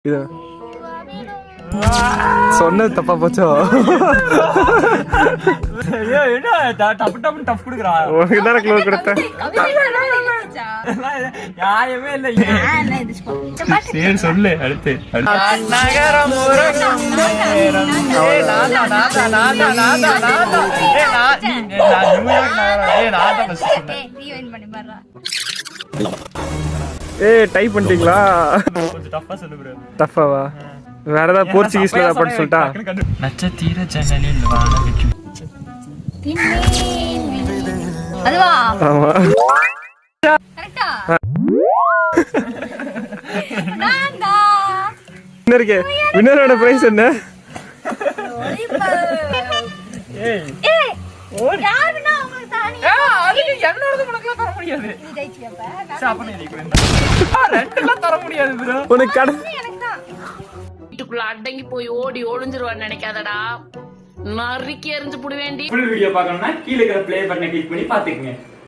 இது சொன்னது தப்பா போச்சோ? உனக்கு தானே க்ளூ கொடுத்தேன். சரி சொல்லு அடுத்து. டைப் பண்ணிட்டீங்களா? கொஞ்சம் டஃப்பா சொல்லு ப்ரோ. டஃப்பாவா? வேற ஏதாவது போர்ச்சுகீஸ்ல ஏதாவது பாட்டு சொல்லிட்டா? நட்சத்திர ஜன்னலில் வானவிக்கும். அதுவா? ஆமா. கரெக்ட்டா? வின்னருக்கு வின்னரோட பிரைஸ் என்ன? ஏய் யாருன்னா உங்களுக்கு தானே. அது என்னோடது உனக்கு தர முடியாது. இது ஜெயிச்சியப்ப. சாப்பனே ரெண்டுலாம் தர முடியாது ப்ரோ. உனக்கு கட வீட்டுக்குள்ள அடங்கி போய் ஓடி ஒளிஞ்சிருவான்னு நினைக்காதடா. நறுக்கி எறிஞ்சு புடுவேண்டி. ஃபுல் வீடியோ பார்க்கணும்னா கீழே இருக்கிற ப்ளே பட்டனை கிளிக் பண்ணி பாத்துக்கங்க.